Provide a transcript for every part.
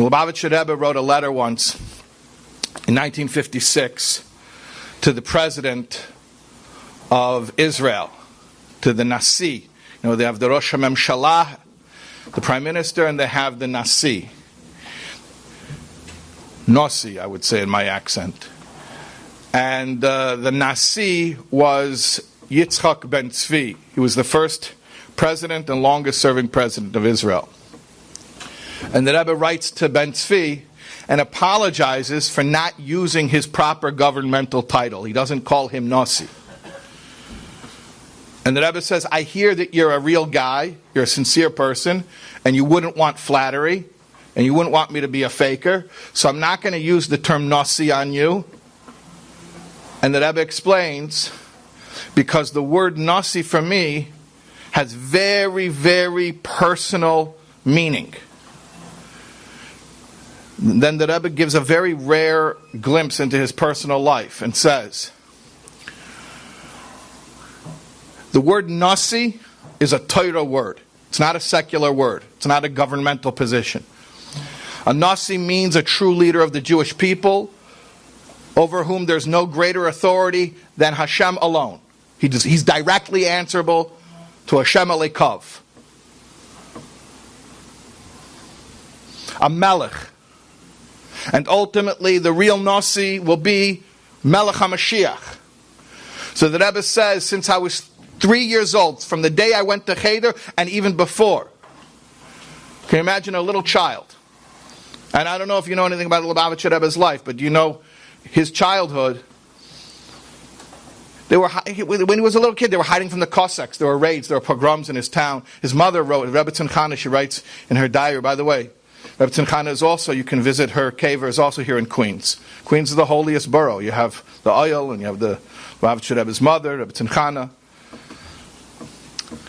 The Lubavitcher Rebbe wrote a letter once in 1956 to the president of Israel, to the Nasi. They have the Rosh HaMemshalah, the prime minister, and they have the Nasi. Nasi, I would say in my accent. And the Nasi was Yitzhak Ben-Zvi. He was the first president and longest serving president of Israel. And the Rebbe writes to Ben-Zvi and apologizes for not using his proper governmental title. He doesn't call him Nasi. And the Rebbe says, I hear that you're a real guy, you're a sincere person, and you wouldn't want flattery, and you wouldn't want me to be a faker, so I'm not going to use the term Nasi on you. And the Rebbe explains, because the word Nasi for me has very, very personal meaning. Then the Rebbe gives a very rare glimpse into his personal life and says, the word Nasi is a Torah word. It's not a secular word. It's not a governmental position. A Nasi means a true leader of the Jewish people, over whom there's no greater authority than Hashem alone. He's directly answerable to Hashem Alekov. A Melech. And ultimately, the real Nasi will be Melech HaMashiach. So the Rebbe says, since I was 3 years old, from the day I went to Cheder, and even before, can you imagine a little child? And I don't know if you know anything about the Lubavitcher Rebbe's life, but you know his childhood. When he was a little kid, they were hiding from the Cossacks. There were raids, there were pogroms in his town. His mother wrote, Rebbe Tzimchana, she writes in her diary, by the way, Rebbe Tzimchana is also, you can visit her kever, is also here in Queens. Queens is the holiest borough. You have the oil, and you have the Lubavitcher Rebbe's mother, Rebbe Tzimchana.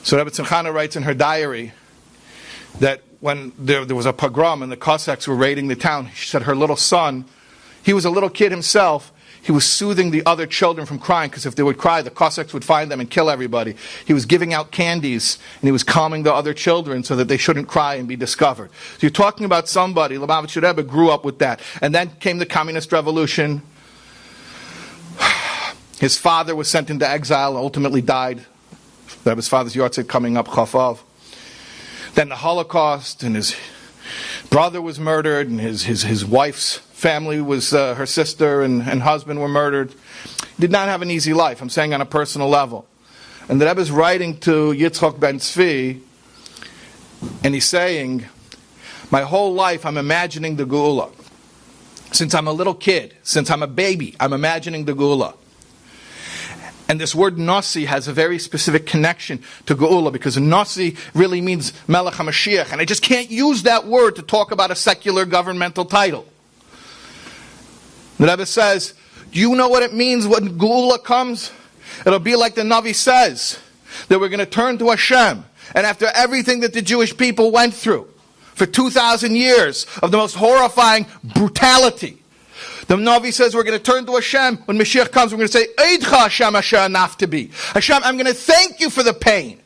So Rebbe Tzimchana writes in her diary that when there was a pogrom and the Cossacks were raiding the town, she said her little son, he was a little kid himself, he was soothing the other children from crying, because if they would cry, the Cossacks would find them and kill everybody. He was giving out candies, and he was calming the other children so that they shouldn't cry and be discovered. So you're talking about somebody, Lubavitcher Rebbe grew up with that. And then came the communist revolution. His father was sent into exile and ultimately died. Rebbe's father's yahrzeit coming up, Chafov. Then the Holocaust, and his brother was murdered, and his wife's family was, her sister and husband were murdered. He did not have an easy life, I'm saying on a personal level. And the Rebbe is writing to Yitzhak Ben-Zvi, and he's saying, my whole life I'm imagining the Geulah. Since I'm a little kid, since I'm a baby, I'm imagining the Geulah. And this word Nasi has a very specific connection to Geulah, because Nasi really means Melech HaMashiach. And I just can't use that word to talk about a secular governmental title. The Rebbe says, do you know what it means when Geulah comes? It'll be like the Navi says, that we're going to turn to Hashem. And after everything that the Jewish people went through, for 2,000 years of the most horrifying brutality, the Navi says we're going to turn to Hashem. When Mashiach comes, we're going to say, Eidcha Hashem asher naftabi. Hashem, I'm going to thank you for the pain.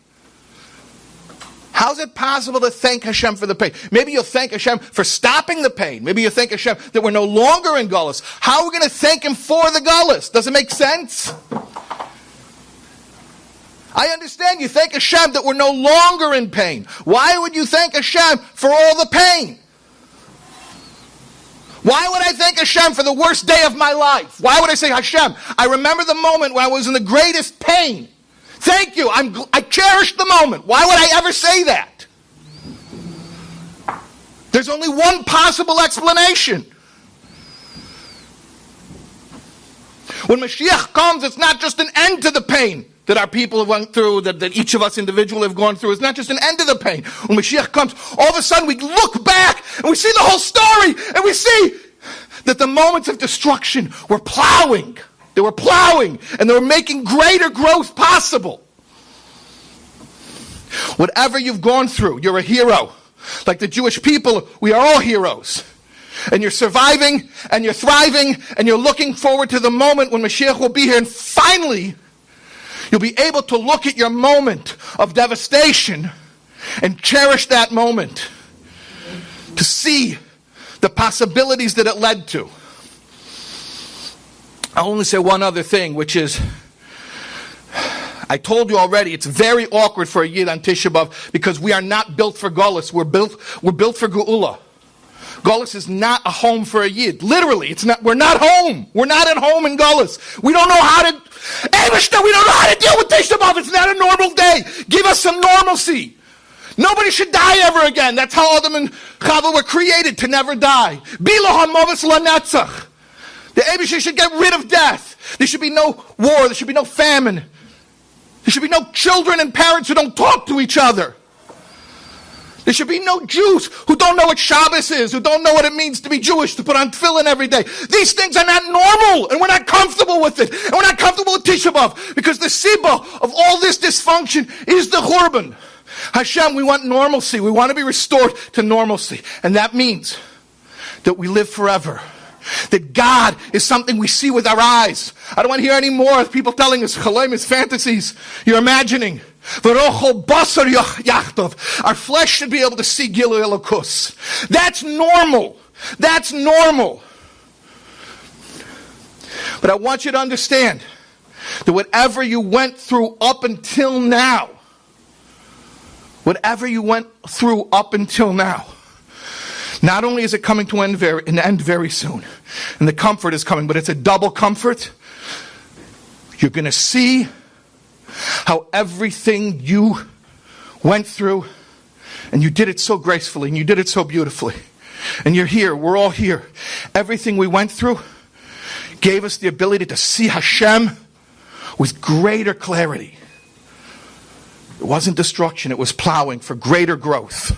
How is it possible to thank Hashem for the pain? Maybe you'll thank Hashem for stopping the pain. Maybe you'll thank Hashem that we're no longer in Gullus. How are we going to thank Him for the Gullus? Does it make sense? I understand you thank Hashem that we're no longer in pain. Why would you thank Hashem for all the pain? Why would I thank Hashem for the worst day of my life? Why would I say, Hashem, I remember the moment when I was in the greatest pain. Thank you. I cherish the moment. Why would I ever say that? There's only one possible explanation. When Mashiach comes, it's not just an end to the pain that our people have went through, that each of us individually have gone through. It's not just an end to the pain. When Mashiach comes, all of a sudden we look back and we see the whole story, and we see that the moments of destruction were plowing. They were plowing, and they were making greater growth possible. Whatever you've gone through, you're a hero. Like the Jewish people, we are all heroes. And you're surviving, and you're thriving, and you're looking forward to the moment when Mashiach will be here, and finally, you'll be able to look at your moment of devastation and cherish that moment. To see the possibilities that it led to. I'll only say one other thing, which is, I told you already, it's very awkward for a Yid on Tisha B'Av because we are not built for Gullus. We're built for Geulah. Gullus is not a home for a Yid. Literally, it's not. We're not home. We're not at home in Gullus. We don't know how to. Eibishter, we don't know how to deal with Tisha B'Av. It's not a normal day. Give us some normalcy. Nobody should die ever again. That's how Adam and Chava were created, to never die. Bilohan movis lanetzach. The Eibishter should get rid of death. There should be no war. There should be no famine. There should be no children and parents who don't talk to each other. There should be no Jews who don't know what Shabbos is, who don't know what it means to be Jewish, to put on tefillin every day. These things are not normal, and we're not comfortable with it. And we're not comfortable with Tisha B'Av, because the sibah of all this dysfunction is the Churban. Hashem, we want normalcy. We want to be restored to normalcy. And that means that we live forever. That God is something we see with our eyes. I don't want to hear any more of people telling us chalemis, fantasies. You're imagining. Our flesh should be able to see Geulah Elokus. That's normal. That's normal. But I want you to understand that whatever you went through up until now, not only is it coming to an end very soon, and the comfort is coming, but it's a double comfort. You're going to see how everything you went through, and you did it so gracefully, and you did it so beautifully, and you're here, we're all here. Everything we went through gave us the ability to see Hashem with greater clarity. It wasn't destruction, it was plowing for greater growth.